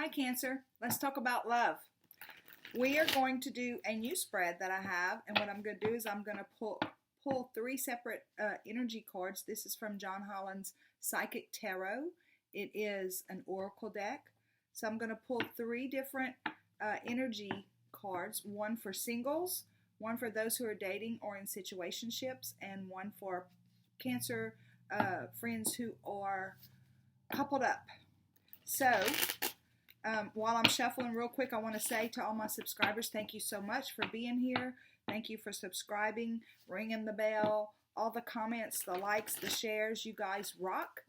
Hi, Cancer. Let's talk about love. We are going to do a new spread that I have, and what I'm going to do is I'm going to pull three separate energy cards. This is from John Holland's Psychic Tarot. It is an oracle deck. So I'm going to pull three different energy cards, one for singles, one for those who are dating or in situationships, and one for Cancer friends who are coupled up. So while I'm shuffling real quick, I want to say to all my subscribers, thank you so much for being here. Thank you for subscribing, ringing the bell, all the comments, the likes, the shares. You guys rock.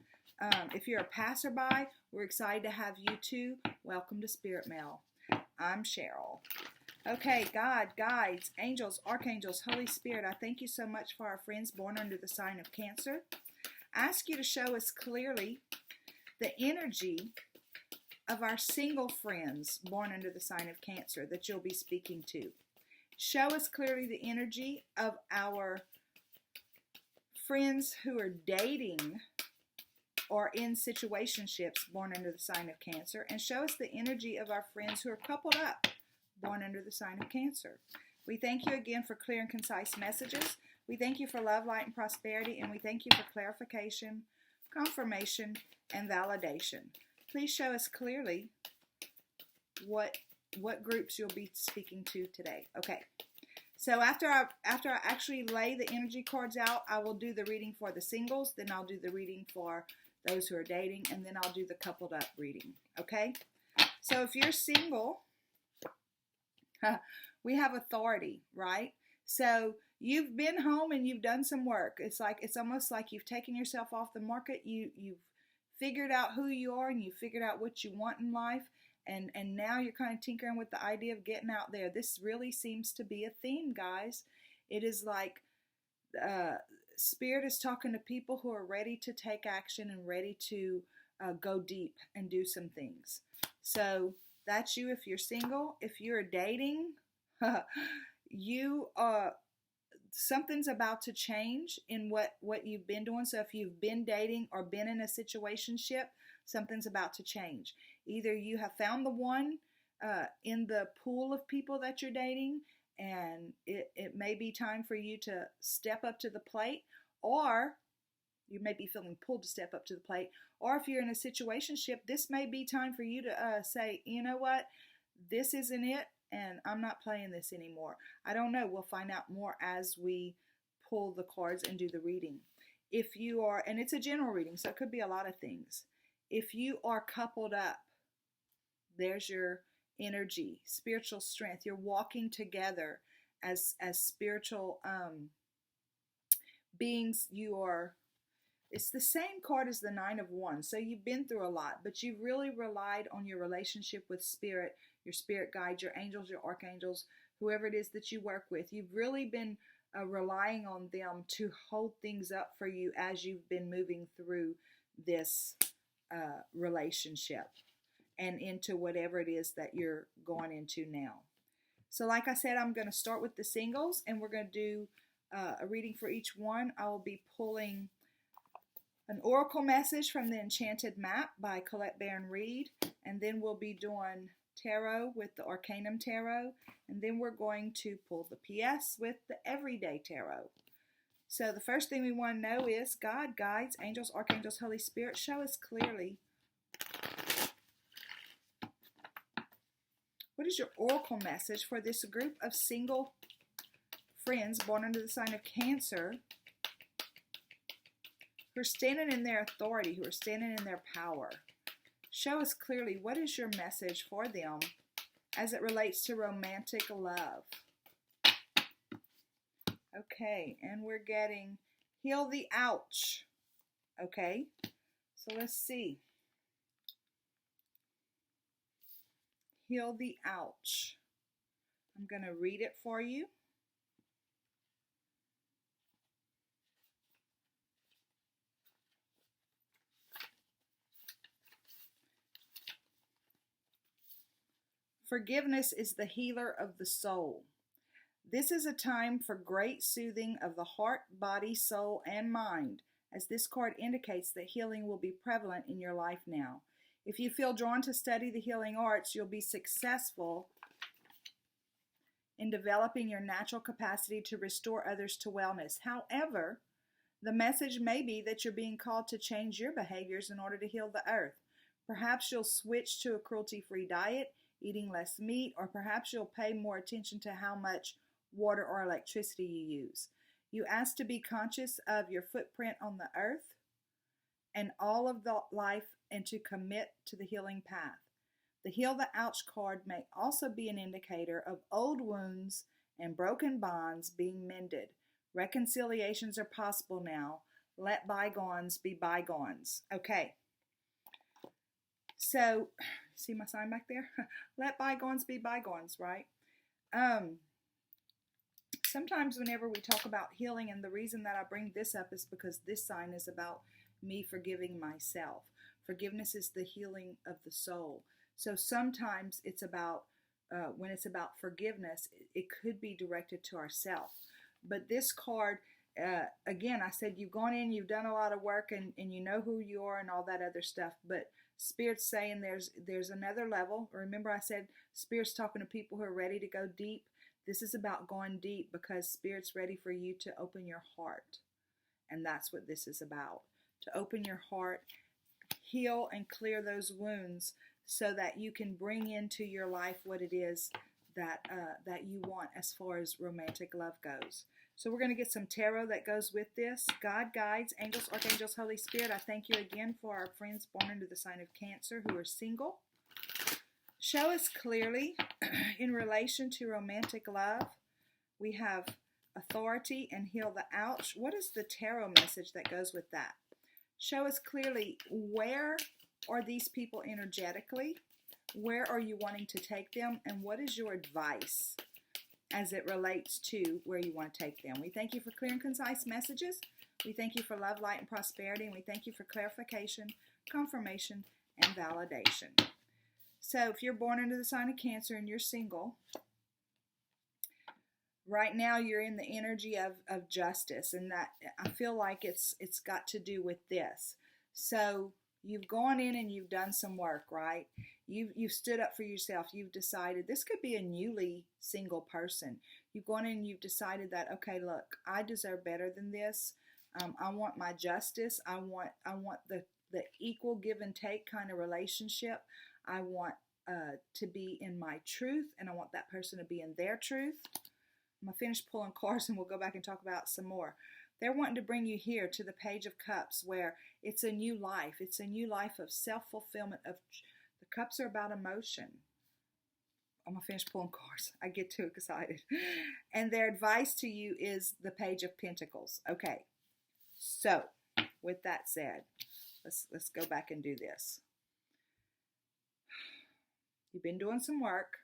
If you're a passerby, we're excited to have you too. Welcome to Spirit Mail. I'm Cheryl. Okay, God, guides, angels, archangels, Holy Spirit, I thank you so much for our friends born under the sign of Cancer. I ask you to show us clearly the energy of our single friends born under the sign of Cancer that you'll be speaking to. Show us clearly the energy of our friends who are dating or in situationships born under the sign of Cancer, and show us the energy of our friends who are coupled up born under the sign of Cancer. We thank you again for clear and concise messages. We thank you for love, light, and prosperity, and we thank you for clarification, confirmation, and validation. Please show us clearly what groups you'll be speaking to today. Okay. So after I actually lay the energy cards out, I will do the reading for the singles, then I'll do the reading for those who are dating, and then I'll do the coupled up reading. Okay? So if you're single, we have authority, right? So you've been home and you've done some work. It's almost like you've taken yourself off the market. You've figured out who you are, and you figured out what you want in life, and now you're kind of tinkering with the idea of getting out there. This really seems to be a theme, guys. It is like Spirit is talking to people who are ready to take action and ready to go deep and do some things. So that's you if you're single. If you're dating, something's about to change in what you've been doing. So if you've been dating or been in a situationship, something's about to change. Either you have found the one in the pool of people that you're dating, and it may be time for you to step up to the plate, or you may be feeling pulled to step up to the plate. Or if you're in a situationship, this may be time for you to say, you know what, this isn't it, and I'm not playing this anymore. I don't know. We'll find out more as we pull the cards and do the reading. If you are, and it's a general reading, so it could be a lot of things. If you are coupled up, there's your energy, spiritual strength. You're walking together as spiritual beings. It's the same card as the Nine of Wands. So you've been through a lot, but you've really relied on your relationship with Spirit, your spirit guides, your angels, your archangels, whoever it is that you work with. You've really been relying on them to hold things up for you as you've been moving through this relationship and into whatever it is that you're going into now. So like I said, I'm going to start with the singles, and we're going to do a reading for each one. I will be pulling an oracle message from the Enchanted Map by Colette Baron Reed, and then we'll be doing tarot with the Arcanum Tarot, and then we're going to pull the PS with the Everyday Tarot. So the first thing we want to know is, God, guides, angels, archangels, Holy Spirit, show us clearly, what is your oracle message for this group of single friends born under the sign of Cancer who are standing in their authority, who are standing in their power? Show us clearly, what is your message for them as it relates to romantic love? Okay, and we're getting heal the ouch. Okay, so let's see. Heal the ouch. I'm going to read it for you. Forgiveness is the healer of the soul. This is a time for great soothing of the heart, body, soul, and mind, as this card indicates that healing will be prevalent in your life now. If you feel drawn to study the healing arts, you'll be successful in developing your natural capacity to restore others to wellness. However, the message may be that you're being called to change your behaviors in order to heal the earth. Perhaps you'll switch to a cruelty-free diet, eating less meat, or perhaps you'll pay more attention to how much water or electricity you use. You ask to be conscious of your footprint on the earth and all of the life and to commit to the healing path. The Heal the Ouch card may also be an indicator of old wounds and broken bonds being mended. Reconciliations are possible now. Let bygones be bygones. Okay. So, see my sign back there? Let bygones be bygones, right? Sometimes whenever we talk about healing, and the reason that I bring this up is because this sign is about me forgiving myself. Forgiveness is the healing of the soul. So sometimes it's about, when it's about forgiveness, it could be directed to ourselves. But this card, again, I said you've gone in, you've done a lot of work, and you know who you are and all that other stuff. But Spirit's saying there's another level. Remember I said Spirit's talking to people who are ready to go deep. This is about going deep because Spirit's ready for you to open your heart. And that's what this is about. To open your heart, heal and clear those wounds so that you can bring into your life what it is that you want as far as romantic love goes. So we're going to get some tarot that goes with this. God, guides, angels, archangels, Holy Spirit, I thank you again for our friends born into the sign of Cancer who are single. Show us clearly in relation to romantic love. We have authority and heal the ouch. What is the tarot message that goes with that? Show us clearly, where are these people energetically? Where are you wanting to take them? And what is your advice as it relates to where you want to take them? We thank you for clear and concise messages. We thank you for love, light, and prosperity. And we thank you for clarification, confirmation, and validation. So if you're born into the sign of Cancer and you're single, right now you're in the energy of justice, and that I feel like it's got to do with this. So you've gone in and you've done some work, right? You've stood up for yourself. You've decided this could be a newly single person. You've gone in and you've decided that, okay, look, I deserve better than this. I want my justice. I want the equal give and take kind of relationship. I want to be in my truth, and I want that person to be in their truth. I'm going to finish pulling cards and we'll go back and talk about some more. They're wanting to bring you here to the Page of Cups, where it's a new life. It's a new life of self-fulfillment. The cups are about emotion. I'm going to finish pulling cards. I get too excited. And their advice to you is the Page of Pentacles. Okay, so with that said, let's go back and do this. You've been doing some work.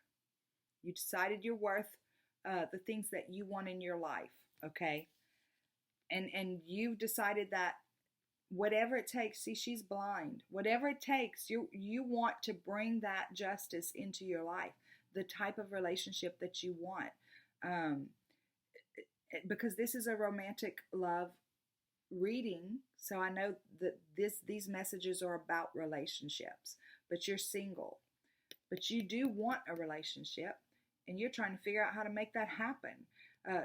You decided you're worth the things that you want in your life, okay? And you've decided that whatever it takes, see, she's blind. Whatever it takes, you want to bring that justice into your life, the type of relationship that you want. Because this is a romantic love reading, so I know that these messages are about relationships, but you're single. But you do want a relationship, and you're trying to figure out how to make that happen.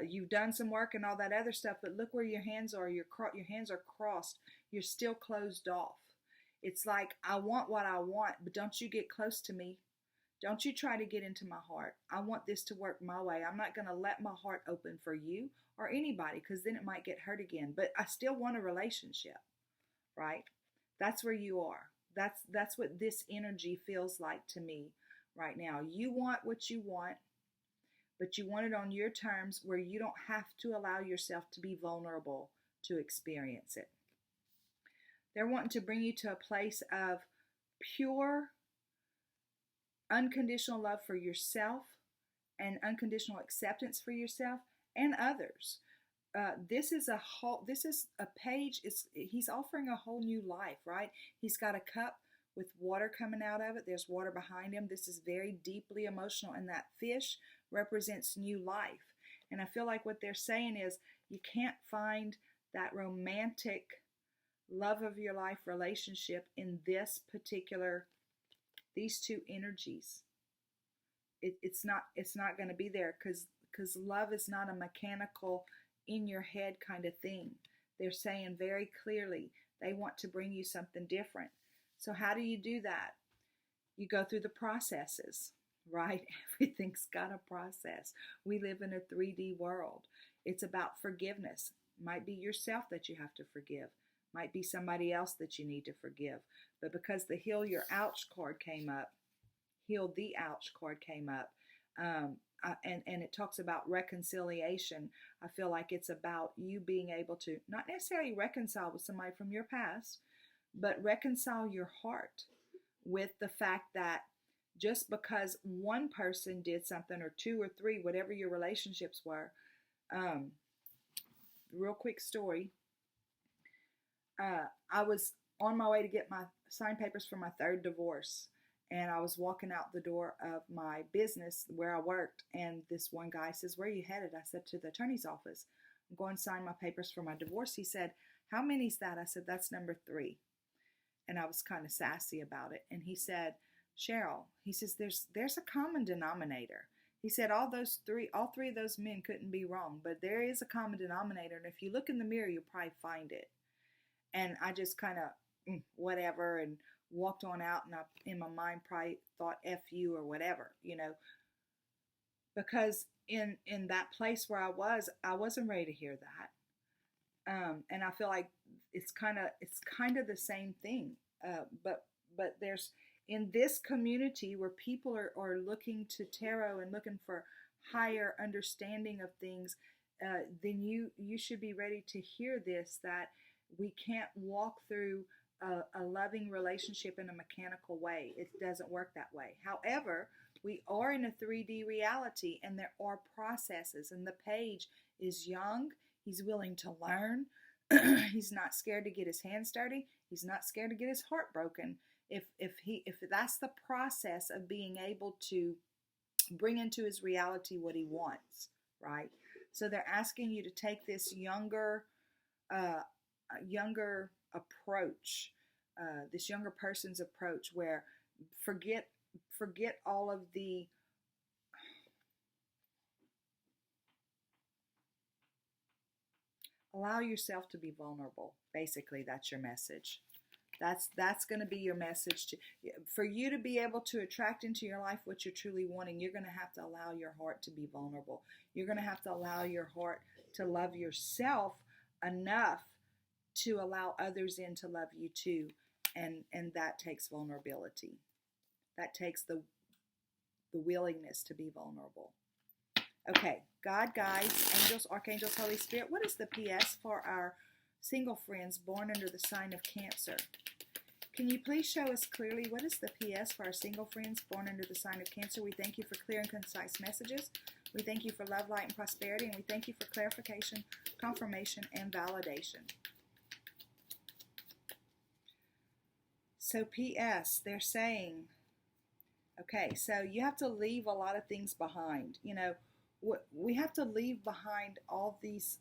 You've done some work and all that other stuff, but look where your hands are. Your hands are crossed. You're still closed off. It's like, I want what I want, but don't you get close to me. Don't you try to get into my heart. I want this to work my way. I'm not going to let my heart open for you or anybody, because then it might get hurt again. But I still want a relationship, right? That's where you are. That's what this energy feels like to me right now. You want what you want, but you want it on your terms, where you don't have to allow yourself to be vulnerable to experience it. They're wanting to bring you to a place of pure, unconditional love for yourself and unconditional acceptance for yourself and others. This is a page. He's offering a whole new life, right? He's got a cup with water coming out of it. There's water behind him. This is very deeply emotional, and that fish represents new life. And I feel like what they're saying is, you can't find that romantic love of your life relationship in this particular these two energies. It's not going to be there, because love is not a mechanical, in your head kind of thing. They're saying very clearly they want to bring you something different. So how do you do that? You go through the processes, right? Everything's got a process. We live in a 3D world. It's about forgiveness. Might be yourself that you have to forgive. Might be somebody else that you need to forgive. But because the heal your ouch card came up, heal the ouch card came up, and it talks about reconciliation. I feel like it's about you being able to not necessarily reconcile with somebody from your past, but reconcile your heart with the fact that just because one person did something, or two or three, whatever your relationships were. Real quick story. I was on my way to get my signed papers for my third divorce, and I was walking out the door of my business where I worked, and this one guy says, "Where are you headed?" I said, "To the attorney's office. I'm going to sign my papers for my divorce." He said, "How many's that?" I said, "That's number 3. And I was kind of sassy about it. And he said, "Cheryl," he says, there's a common denominator. He said, all three of those men couldn't be wrong, but there is a common denominator, and if you look in the mirror, you'll probably find it. And I just kind of whatever, and walked on out, and I, in my mind, probably thought F you or whatever, because in that place where I wasn't ready to hear that. And I feel like it's kind of the same thing. But there's, in this community where people are looking to tarot and looking for higher understanding of things, then you should be ready to hear this, that we can't walk through a loving relationship in a mechanical way. It doesn't work that way. However, we are in a 3D reality, and there are processes, and the page is young. He's willing to learn. He's not scared to get his hands dirty. He's not scared to get his heart broken. If that's the process of being able to bring into his reality what he wants, right? So they're asking you to take this younger approach, this younger person's approach, where forget all of the allow yourself to be vulnerable. Basically, that's your message. That's going to be your message for you to be able to attract into your life what you're truly wanting. You're going to have to allow your heart to be vulnerable. You're going to have to allow your heart to love yourself enough to allow others in to love you too. And that takes vulnerability. That takes the willingness to be vulnerable. Okay, God, guides, angels, archangels, Holy Spirit. What is the PS for our single friends born under the sign of Cancer? Can you please show us clearly what is the PS for our single friends born under the sign of Cancer? We thank you for clear and concise messages. We thank you for love, light, and prosperity. And we thank you for clarification, confirmation, and validation. So PS, they're saying, okay, so you have to leave a lot of things behind. We have to leave behind all these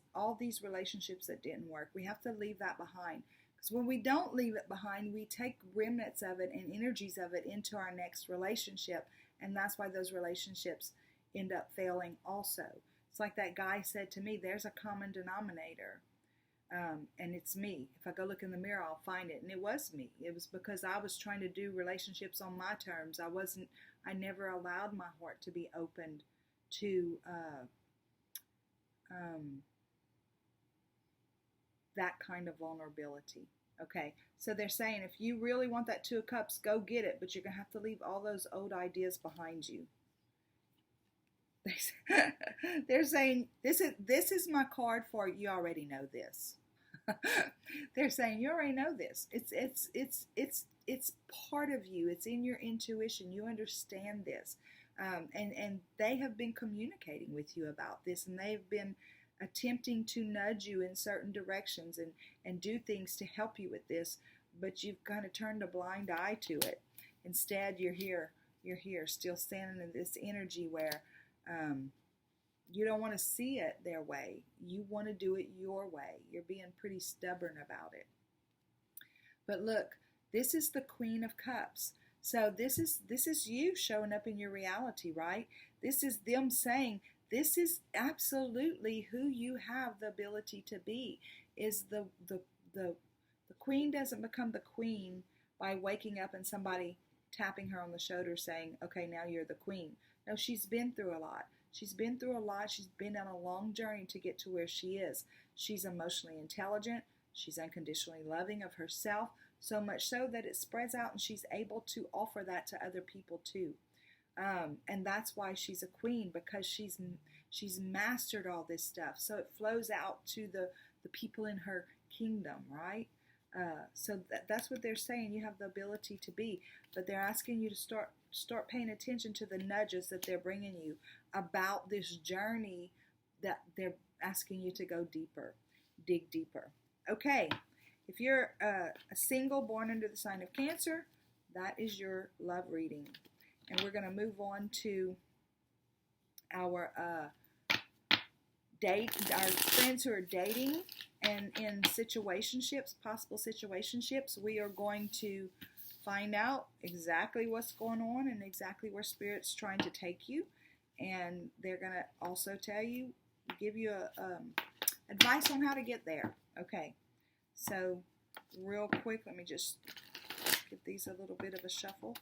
relationships that didn't work. We have to leave that behind. Because when we don't leave it behind, we take remnants of it and energies of it into our next relationship. And that's why those relationships end up failing also. It's like that guy said to me, there's a common denominator. And it's me. If I go look in the mirror, I'll find it. And it was me. It was because I was trying to do relationships on my terms. I never allowed my heart to be opened to that kind of vulnerability. Okay, so they're saying if you really want that 2 of Cups, go get it, but you're going to have to leave all those old ideas behind you. They're saying this is my card for you already know this. They're saying you already know this. It's part of you. It's in your intuition. You understand this. And they have been communicating with you about this, and they've been attempting to nudge you in certain directions and do things to help you with this, but you've kind of turned a blind eye to it. Instead, you're here still standing in this energy where you don't want to see it their way. You want to do it your way. You're being pretty stubborn about it. But look, this is the Queen of Cups. So this is you showing up in your reality, right? This is them saying this is absolutely who you have the ability to be. Is the queen doesn't become the queen by waking up and somebody tapping her on the shoulder saying, "Okay, now you're the queen." No, she's been through a lot. She's been through a lot. She's been on a long journey to get to where she is. She's emotionally intelligent. She's unconditionally loving of herself, so much so that it spreads out and she's able to offer that to other people too. And that's why she's a queen, because she's mastered all this stuff. So it flows out to the people in her kingdom, right? So that's what they're saying. You have the ability to be, but they're asking you to start paying attention to the nudges that they're bringing you about this journey, that they're asking you to go deeper, dig deeper. Okay, if you're a single born under the sign of Cancer, that is your love reading. And we're going to move on to our our friends who are dating and in situationships, possible situationships. We are going to find out exactly what's going on and exactly where Spirit's trying to take you. And they're going to also give you advice on how to get there. Okay, so real quick, let me just give these a little bit of a shuffle.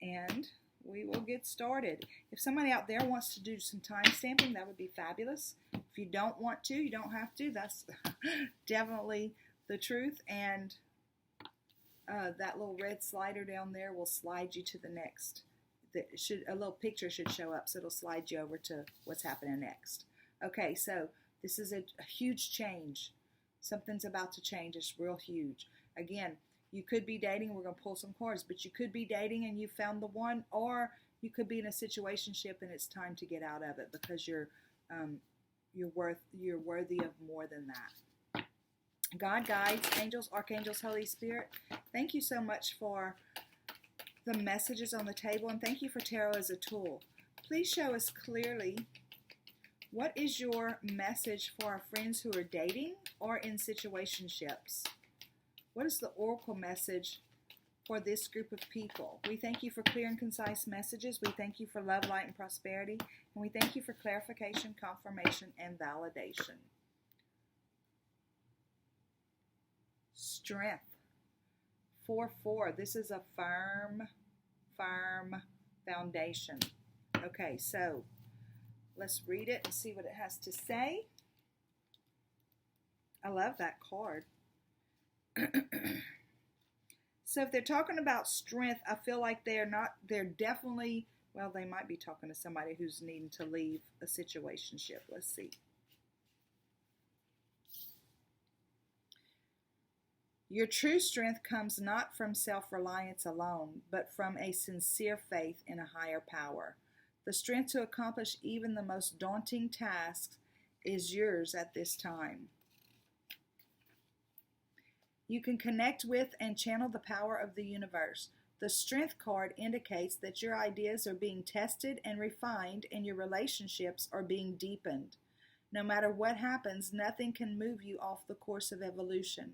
And we will get started. If somebody out there wants to do some time stamping, that would be fabulous. If you don't want to, you don't have to. That's definitely the truth. And that little red slider down there will slide you to the next. A little picture should show up, so it'll slide you over to what's happening next. Okay, so this is a huge change. Something's about to change. It's real huge. Again, you could be dating. We're going to pull some cards, but you could be dating and you found the one, or you could be in a situationship and it's time to get out of it because you're worthy of more than that. God, guides, angels, archangels, Holy Spirit, thank you so much for the messages on the table, and thank you for tarot as a tool. Please show us clearly, what is your message for our friends who are dating or in situationships? What is the oracle message for this group of people? We thank you for clear and concise messages. We thank you for love, light, and prosperity. And we thank you for clarification, confirmation, and validation. Strength. 4-4. This is a firm foundation. Okay, so let's read it and see what it has to say. I love that card. So if they're talking about strength, I feel like they're definitely, well, they might be talking to somebody who's needing to leave a situationship. Let's see. Your true strength comes not from self-reliance alone, but from a sincere faith in a higher power. The strength to accomplish even the most daunting tasks is yours at this time. You can connect with and channel the power of the universe. The Strength card indicates that your ideas are being tested and refined, and your relationships are being deepened. No matter what happens, nothing can move you off the course of evolution.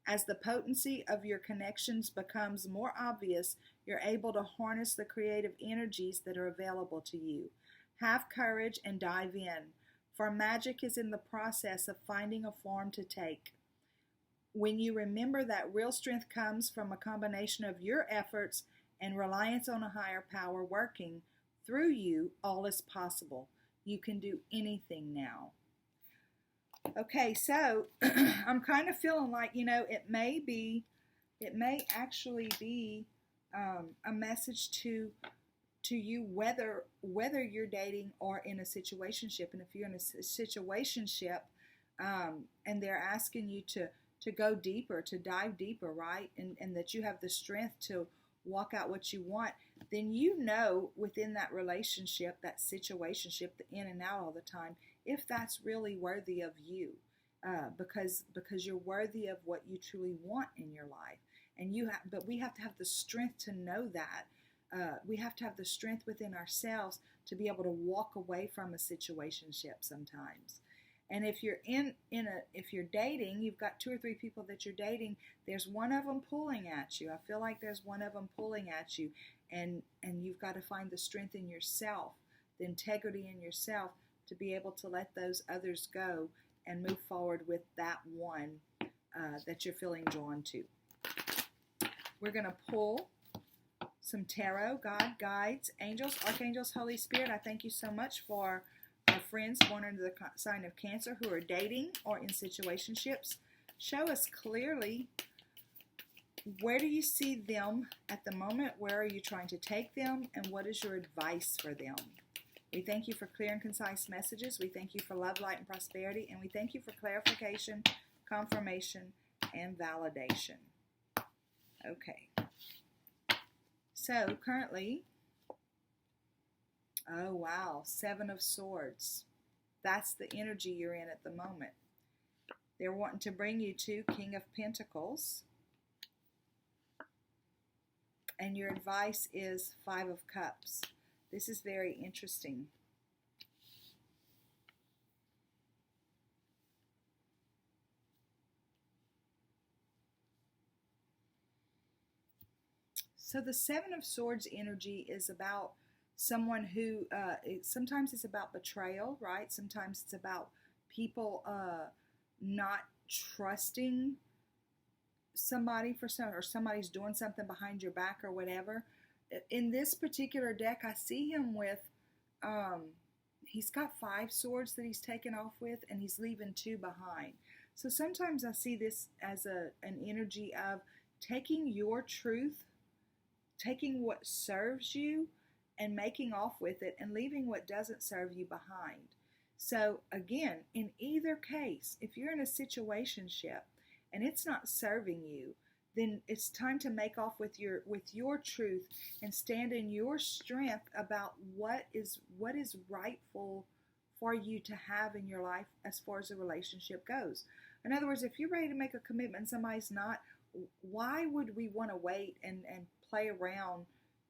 As the potency of your connections becomes more obvious, you're able to harness the creative energies that are available to you. Have courage and dive in, for magic is in the process of finding a form to take. When you remember that real strength comes from a combination of your efforts and reliance on a higher power working through you, all is possible. You can do anything now. Okay, so I'm kind of feeling like, it may actually be a message to you, whether you're dating or in a situationship. And if you're in a situationship and they're asking you to go deeper, to dive deeper, right? And that you have the strength to walk out what you want, then within that relationship, that situationship, the in and out all the time, if that's really worthy of you, because you're worthy of what you truly want in your life. But we have to have the strength to know that. We have to have the strength within ourselves to be able to walk away from a situationship sometimes. And if you're if you're dating, you've got 2 or 3 people that you're dating, there's one of them pulling at you. I feel like there's one of them pulling at you, and you've got to find the strength in yourself, the integrity in yourself, to be able to let those others go and move forward with that one that you're feeling drawn to. We're going to pull some tarot, God, guides, angels, archangels, Holy Spirit. I thank you so much for our friends born under the sign of Cancer who are dating or in situationships. Show us clearly, where do you see them at the moment? Where are you trying to take them? And what is your advice for them? We thank you for clear and concise messages. We thank you for love, light, and prosperity. And we thank you for clarification, confirmation, and validation. Okay. So currently, oh wow, 7 of Swords. That's the energy you're in at the moment. They're wanting to bring you to King of Pentacles. And your advice is 5 of Cups. This is very interesting. So the 7 of Swords energy is about someone who, sometimes it's about betrayal, right? Sometimes it's about people not trusting somebody for some, or somebody's doing something behind your back or whatever. In this particular deck, I see him with, he's got 5 swords that he's taken off with, and he's leaving 2 behind. So sometimes I see this as an energy of taking your truth, taking what serves you and making off with it, and leaving what doesn't serve you behind. So again, in either case, if you're in a situationship and it's not serving you, then it's time to make off with your truth and stand in your strength about what is rightful for you to have in your life as far as a relationship goes. In other words, if you're ready to make a commitment and somebody's not, why would we want to wait and play around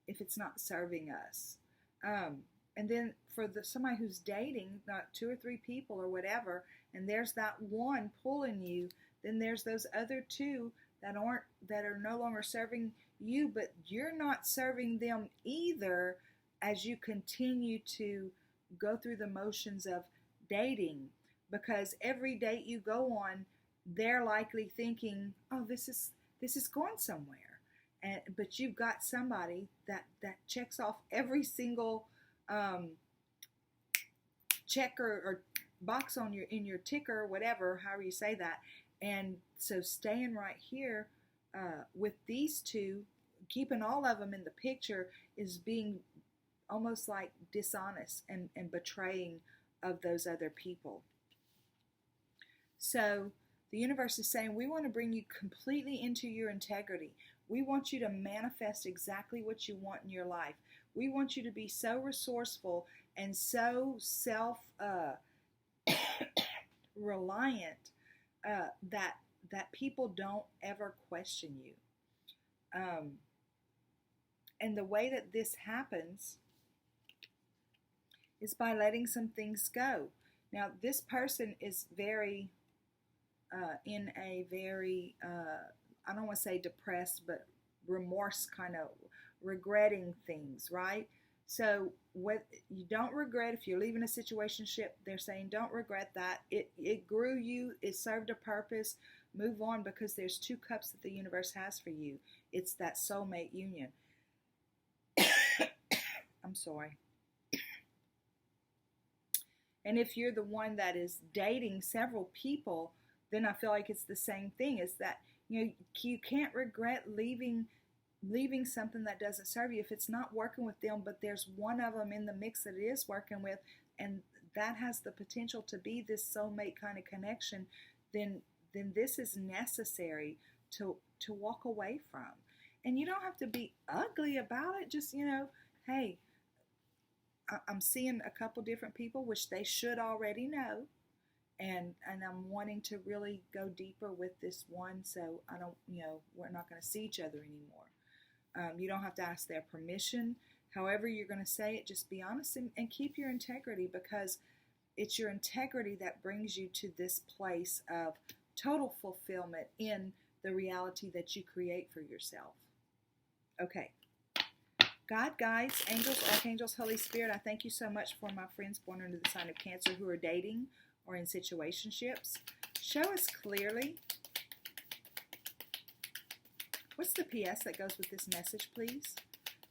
if it's not serving us? And then for somebody who's dating, not 2 or 3 people or whatever, and there's that one pulling you, then there's those other 2 that are no longer serving you, but you're not serving them either, as you continue to go through the motions of dating. Because every date you go on, they're likely thinking, oh, this is going somewhere. But you've got somebody that checks off every single check or box on in your ticker, whatever, however you say that. And so staying right here with these 2, keeping all of them in the picture, is being almost like dishonest and betraying of those other people. So the universe is saying, we want to bring you completely into your integrity. We want you to manifest exactly what you want in your life. We want you to be so resourceful and so self-reliant that people don't ever question you. And the way that this happens is by letting some things go. Now, this person is very in a very, I don't want to say depressed, but remorse, kind of regretting things, right? So what you don't regret, if you're leaving a situationship, they're saying don't regret that. It grew you, it served a purpose. Move on, because there's 2 cups that the universe has for you. It's that soulmate union. I'm sorry. And if you're the one that is dating several people, then I feel like it's the same thing. Is that, you can't regret leaving something that doesn't serve you if it's not working with them, but there's one of them in the mix that it is working with, and that has the potential to be this soulmate kind of connection, then this is necessary to walk away from. And you don't have to be ugly about it. Just, hey, I'm seeing a couple different people, which they should already know. And I'm wanting to really go deeper with this one, so I don't, we're not going to see each other anymore. You don't have to ask their permission. However you're going to say it, just be honest and keep your integrity, because It's your integrity that brings you to this place of total fulfillment in the reality that you create for yourself. Okay. God, guides, angels, archangels, Holy Spirit, I thank you so much for my friends born under the sign of Cancer who are dating or in situationships. Show us clearly. What's the PS that goes with this message, please?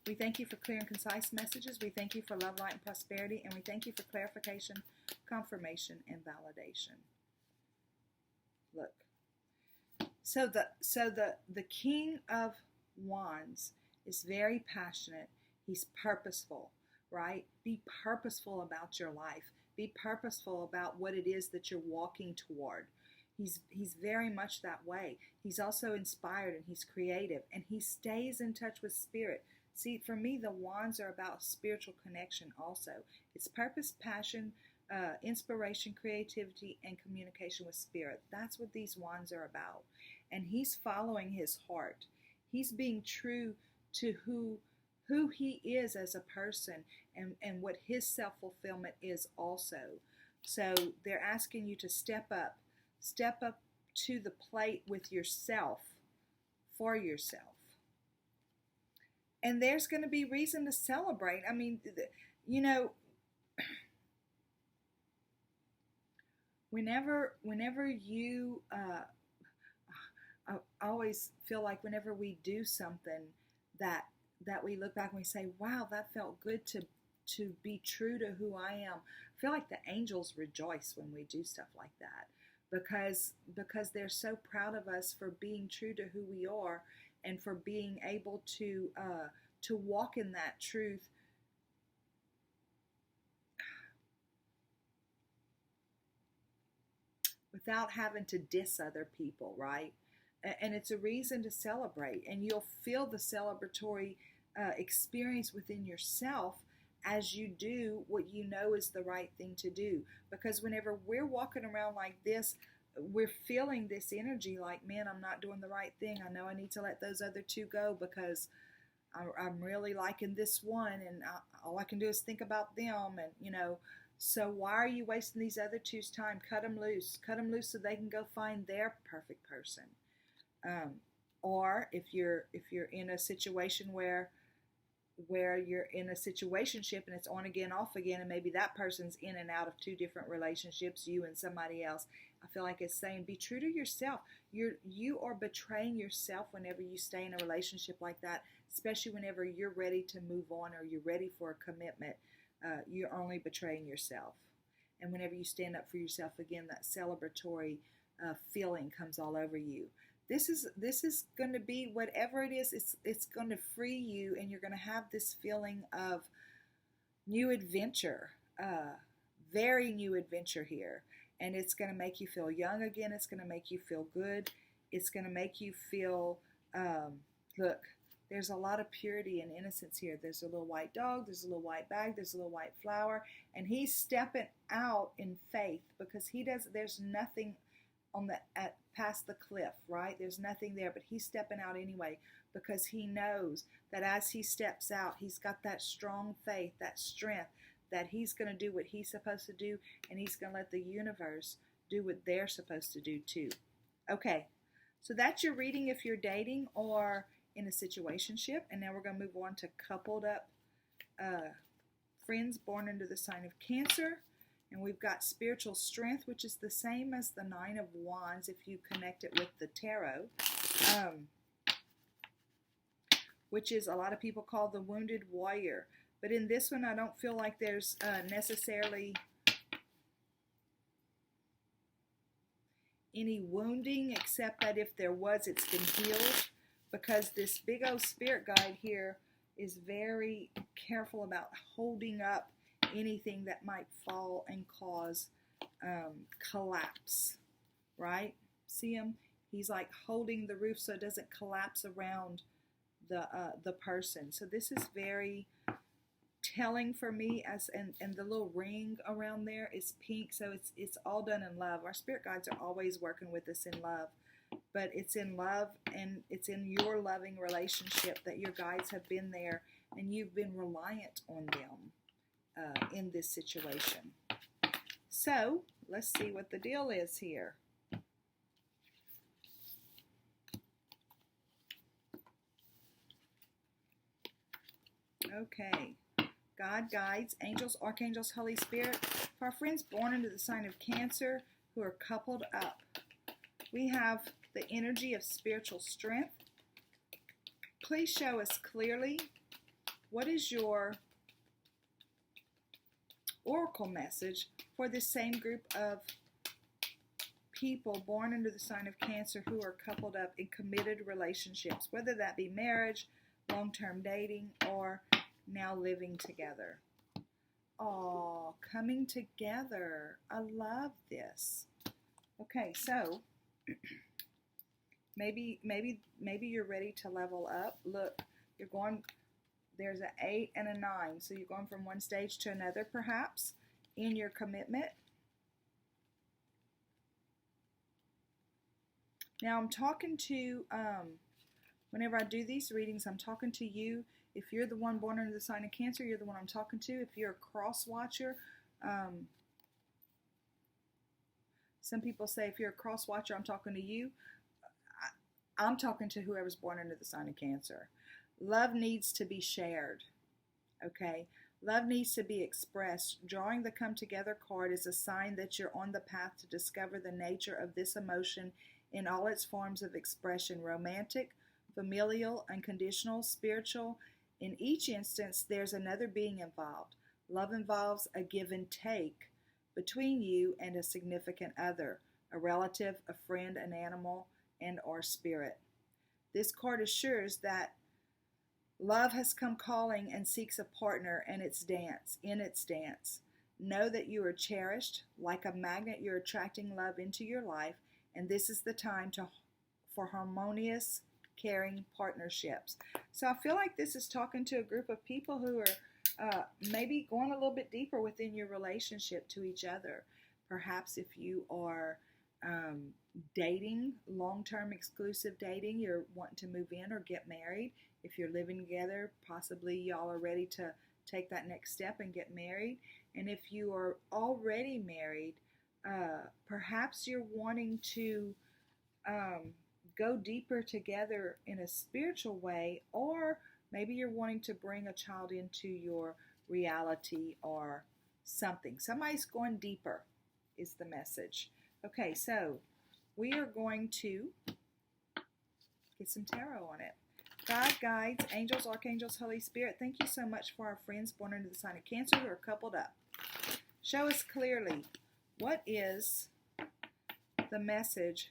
We thank you for clear and concise messages. We thank you for love, light, and prosperity. And we thank you for clarification, confirmation, and validation. Look. So the King of Wands is very passionate. He's purposeful, right? Be purposeful about your life. Be purposeful about what it is that you're walking toward. He's very much that way. He's also inspired and he's creative and he stays in touch with spirit. See, for me, the wands are about spiritual connection also. It's purpose, passion, inspiration, creativity, and communication with spirit. That's what these wands are about. And he's following his heart. He's being true to who he is as a person and what his self-fulfillment is also. So they're asking you to step up to the plate with yourself, for yourself. And there's going to be reason to celebrate. I mean, you know, whenever you, I always feel like whenever we do something that we look back and we say, wow, that felt good to be true to who I am. I feel like the angels rejoice when we do stuff like that because they're so proud of us for being true to who we are and for being able to walk in that truth without having to diss other people, right? And it's a reason to celebrate, and you'll feel the celebratory experience within yourself as you do what you know is the right thing to do. Because whenever we're walking around like this, we're feeling this energy like, man, I'm not doing the right thing. I know I need to let those other two go because I'm really liking this one, and all I can do is think about them, and you know. So why are you wasting these other two's time? Cut them loose so they can go find their perfect person. Or if you're in a situation where you're in a situationship and it's on again, off again, and maybe that person's in and out of two different relationships, you and somebody else, I feel like it's saying be true to yourself. You are betraying yourself whenever you stay in a relationship like that, especially whenever you're ready to move on or you're ready for a commitment. You're only betraying yourself. And whenever you stand up for yourself again, that celebratory feeling comes all over you. This is going to be whatever it is. It's going to free you, and you're going to have this feeling of new adventure, very new adventure here. And it's going to make you feel young again. It's going to make you feel good. It's going to make you feel, look, there's a lot of purity and innocence here. There's a little white dog. There's a little white bag. There's a little white flower. And he's stepping out in faith because there's nothing past the cliff, right? There's nothing there, but he's stepping out anyway because he knows that as he steps out, he's got that strong faith, that strength, that he's going to do what he's supposed to do, and he's going to let the universe do what they're supposed to do too. Okay, so that's your reading if you're dating or in a situationship. And now we're going to move on to coupled up friends born under the sign of Cancer. And we've got spiritual strength, which is the same as the Nine of Wands if you connect it with the tarot, which is a lot of people call the wounded warrior. But in this one, I don't feel like there's necessarily any wounding, except that if there was, it's been healed, because this big old spirit guide here is very careful about holding up anything that might fall and cause collapse, right? See him? He's like holding the roof so it doesn't collapse around the person. So this is very telling for me, and the little ring around there is pink, so it's all done in love. Our spirit guides are always working with us in love, but it's in love, and it's in your loving relationship that your guides have been there and you've been reliant on them in this situation. So let's see what the deal is here. Okay. God guides, angels, archangels, Holy Spirit. For our friends born into the sign of Cancer who are coupled up, we have the energy of spiritual strength. Please show us clearly what is your oracle message for this same group of people born under the sign of Cancer who are coupled up in committed relationships, whether that be marriage, long-term dating, or now living together. Oh, coming together. I love this. Okay, so maybe you're ready to level up. Look, you're going, there's an 8 and a 9, so you're going from one stage to another perhaps in your commitment. Now I'm talking to, whenever I do these readings, I'm talking to you. If you're the one born under the sign of Cancer, you're the one I'm talking to. If you're a cross watcher, some people say if you're a cross watcher, I'm talking to you. I'm talking to whoever's born under the sign of Cancer. Love needs to be shared, okay? Love needs to be expressed. Drawing the Come Together card is a sign that you're on the path to discover the nature of this emotion in all its forms of expression: romantic, familial, unconditional, spiritual. In each instance, there's another being involved. Love involves a give and take between you and a significant other, a relative, a friend, an animal, and or spirit. This card assures that love has come calling and seeks a partner in its dance. Know that you are cherished. Like a magnet, you're attracting love into your life, and this is the time for harmonious, caring partnerships. So I feel like this is talking to a group of people who are maybe going a little bit deeper within your relationship to each other. Perhaps if you are dating, long-term exclusive dating, you're wanting to move in or get married. If you're living together, possibly y'all are ready to take that next step and get married. And if you are already married, perhaps you're wanting to go deeper together in a spiritual way, or maybe you're wanting to bring a child into your reality or something. Somebody's going deeper is the message. Okay, so we are going to get some tarot on it. God guides, angels, archangels, Holy Spirit, thank you so much for our friends born under the sign of Cancer who are coupled up. Show us clearly what is the message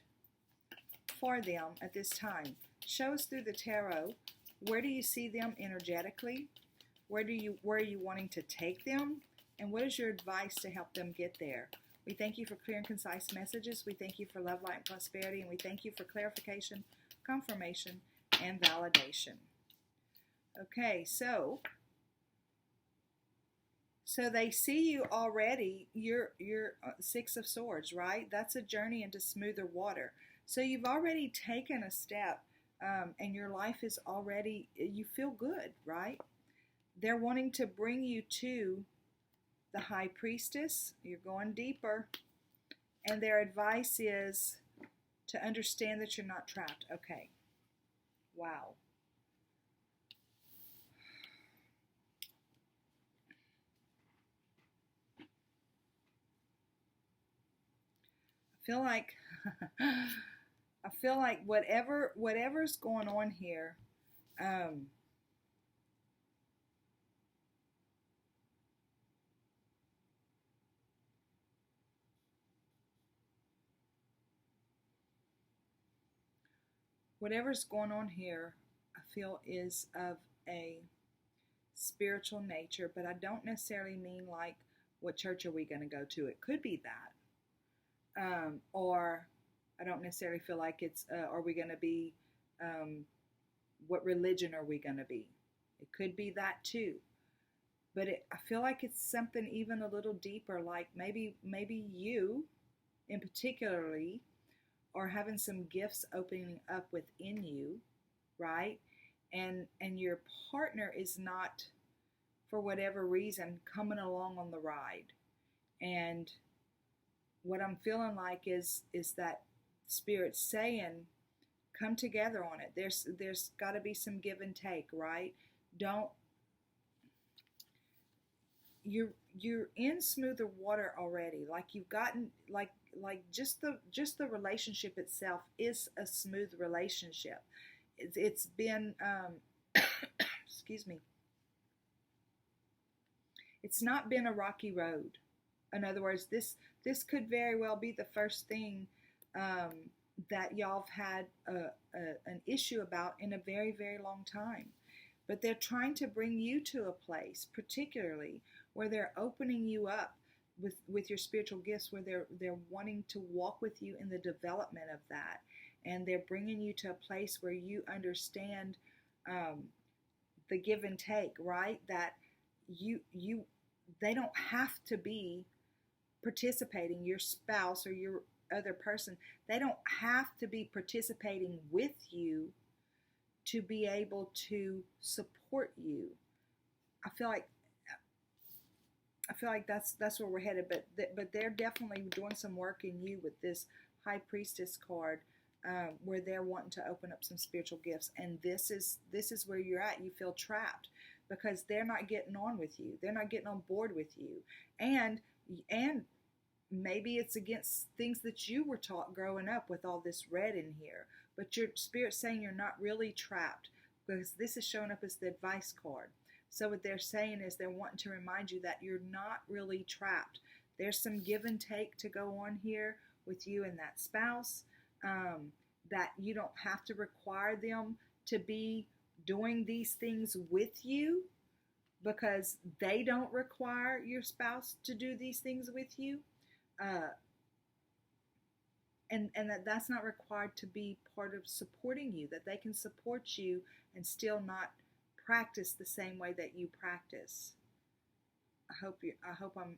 for them at this time. Show us through the tarot, where do you see them energetically? Where are you wanting to take them? And what is your advice to help them get there? We thank you for clear and concise messages. We thank you for love, light, and prosperity. And we thank you for clarification, confirmation, and validation. Okay, so they see you already. You're Six of Swords, right? That's a journey into smoother water. So you've already taken a step, and your life is already, you feel good, right? They're wanting to bring you to the High Priestess. You're going deeper. And their advice is to understand that you're not trapped. Okay. Wow. I feel like whatever's going on here, whatever's going on here, I feel is of a spiritual nature, but I don't necessarily mean like, what church are we going to go to? It could be that. Or I don't necessarily feel like it's, are we going to be, what religion are we going to be? It could be that too. But I feel like it's something even a little deeper, like maybe you in particularly are having some gifts opening up within you, right? And your partner is not, for whatever reason, coming along on the ride. And what I'm feeling like is that Spirit saying, come together on it. There's got to be some give and take, right? Don't you're in smoother water already. Like you've gotten like just the relationship itself is a smooth relationship. It's been excuse me. It's not been a rocky road. In other words, this could very well be the first thing that y'all have had an issue about in a very, very long time. But they're trying to bring you to a place, particularly where they're opening you up with your spiritual gifts, where they're wanting to walk with you in the development of that, and they're bringing you to a place where you understand the give and take, right? That you they don't have to be participating, your spouse or your other person, they don't have to be participating with you to be able to support you. I feel like that's where we're headed, but they're definitely doing some work in you with this High Priestess card, where they're wanting to open up some spiritual gifts, and this is where you're at. You feel trapped because they're not getting on with you. They're not getting on board with you, and maybe it's against things that you were taught growing up with all this red in here. But your Spirit's saying you're not really trapped, because this is showing up as the advice card. So what they're saying is they're wanting to remind you that you're not really trapped. There's some give and take to go on here with you and that spouse, that you don't have to require them to be doing these things with you, because they don't require your spouse to do these things with you. And that's not required to be part of supporting you, that they can support you and still not practice the same way that you practice. I hope I'm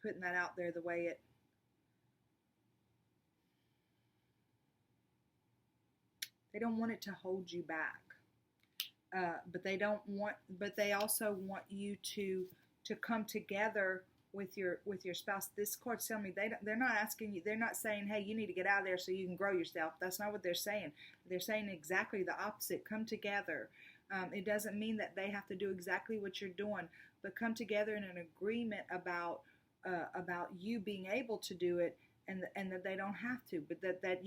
putting that out there the way it. They don't want it to hold you back, but they also want you to come together with your spouse. This card's telling me they're not asking you. They're not saying, hey, you need to get out of there so you can grow yourself. That's not what they're saying. They're saying exactly the opposite. Come together. It doesn't mean that they have to do exactly what you're doing, but come together in an agreement about you being able to do it, and that they don't have to, but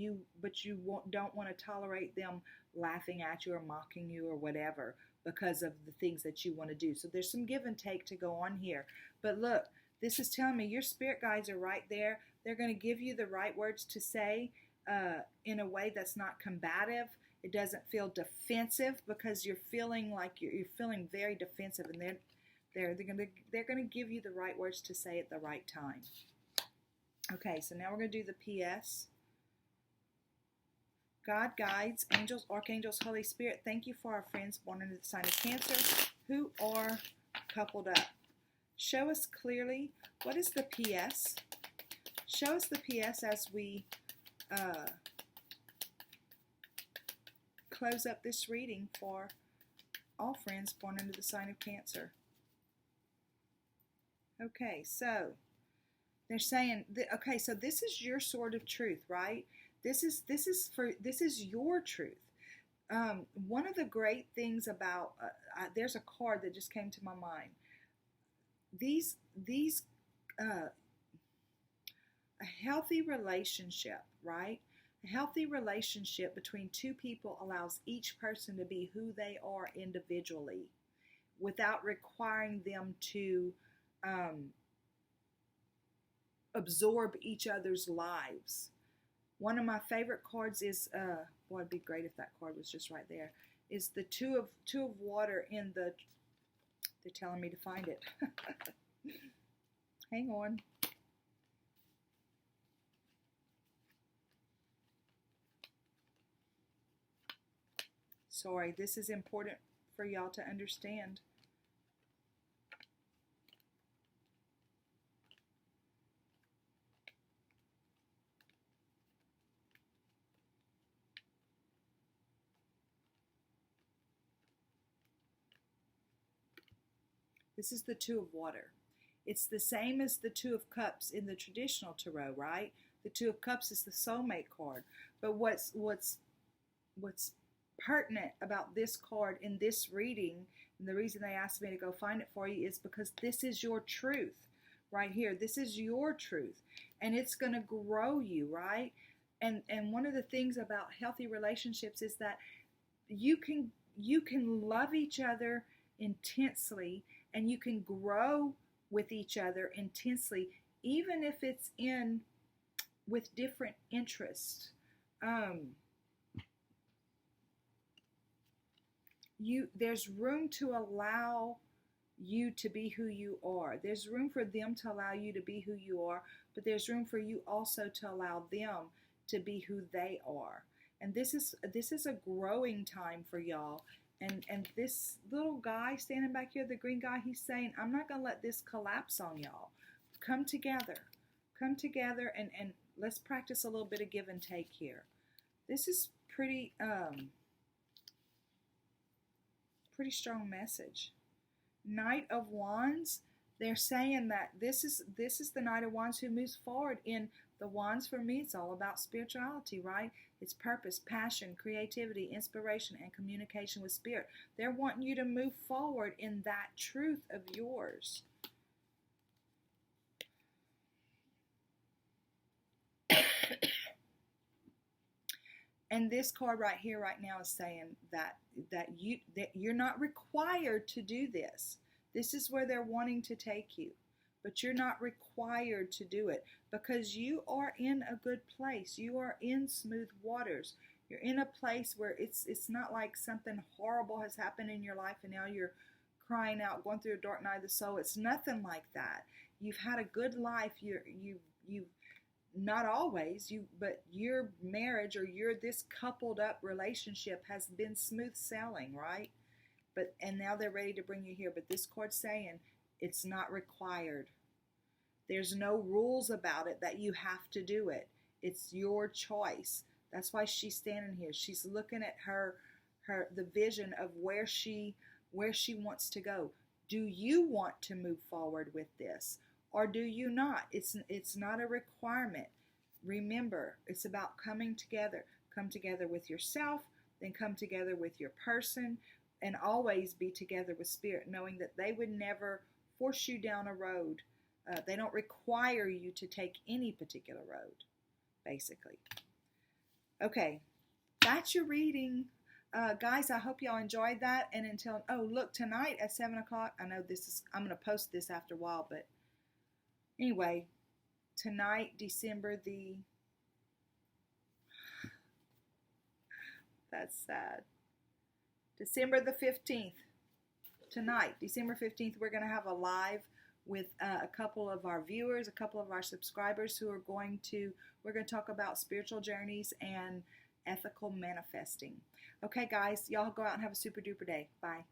you don't want to tolerate them laughing at you or mocking you or whatever because of the things that you want to do. So there's some give and take to go on here. But look, this is telling me your spirit guides are right there. They're going to give you the right words to say in a way that's not combative. It doesn't feel defensive, because you're feeling like you're feeling very defensive, and they're going to give you the right words to say at the right time. Okay, so now we're going to do the PS. God, guides, angels, archangels, Holy Spirit, thank you for our friends born under the sign of Cancer who are coupled up. Show us clearly, what is the PS? Show us the PS as we close up this reading for all friends born under the sign of Cancer. Okay, so they're saying, okay, so this is your sword of truth, right? This is your truth. One of the great things about there's a card that just came to my mind. These a healthy relationship, right? A healthy relationship between two people allows each person to be who they are individually, without requiring them to absorb each other's lives. One of my favorite cards is, it'd be great if that card was just right there, is the two of water in the, they're telling me to find it. Hang on. Sorry, this is important for y'all to understand. This is the two of water. It's the same as the Two of Cups in the traditional tarot, right? The Two of Cups is the soulmate card. But what's pertinent about this card in this reading, and the reason they asked me to go find it for you, is because this is your truth right here. This is your truth, and it's going to grow you, right? And one of the things about healthy relationships is that you can love each other intensely, and you can grow with each other intensely, even if it's with different interests. There's room to allow you to be who you are. There's room for them to allow you to be who you are, but there's room for you also to allow them to be who they are. And this is a growing time for y'all. And this little guy standing back here, the green guy, he's saying, I'm not going to let this collapse on y'all. Come together. Come together and let's practice a little bit of give and take here. This is pretty strong message. Knight of Wands, they're saying that this is the Knight of Wands who moves forward in the Wands. For me, it's all about spirituality, right? It's purpose, passion, creativity, inspiration, and communication with spirit. They're wanting you to move forward in that truth of yours. And this card right here, right now, is saying that you're not required to do this. This is where they're wanting to take you, but you're not required to do it because you are in a good place. You are in smooth waters. You're in a place where it's not like something horrible has happened in your life and now you're crying out, going through a dark night of the soul. It's nothing like that. You've had a good life. You've not always, but your marriage or your this coupled up relationship has been smooth sailing, right? And now they're ready to bring you here. But this card's saying it's not required. There's no rules about it that you have to do it. It's your choice. That's why she's standing here. She's looking at the vision of where she wants to go. Do you want to move forward with this? Or do you not? It's not a requirement. Remember, it's about coming together. Come together with yourself, then come together with your person, and always be together with spirit, knowing that they would never force you down a road. They don't require you to take any particular road, basically. Okay, that's your reading. Guys, I hope y'all enjoyed that. And look, tonight at 7 o'clock, I know I'm going to post this after a while, but anyway, tonight, that's sad. December the 15th, tonight, December 15th, we're going to have a live with a couple of our viewers, a couple of our subscribers we're going to talk about spiritual journeys and ethical manifesting. Okay, guys, y'all go out and have a super duper day. Bye.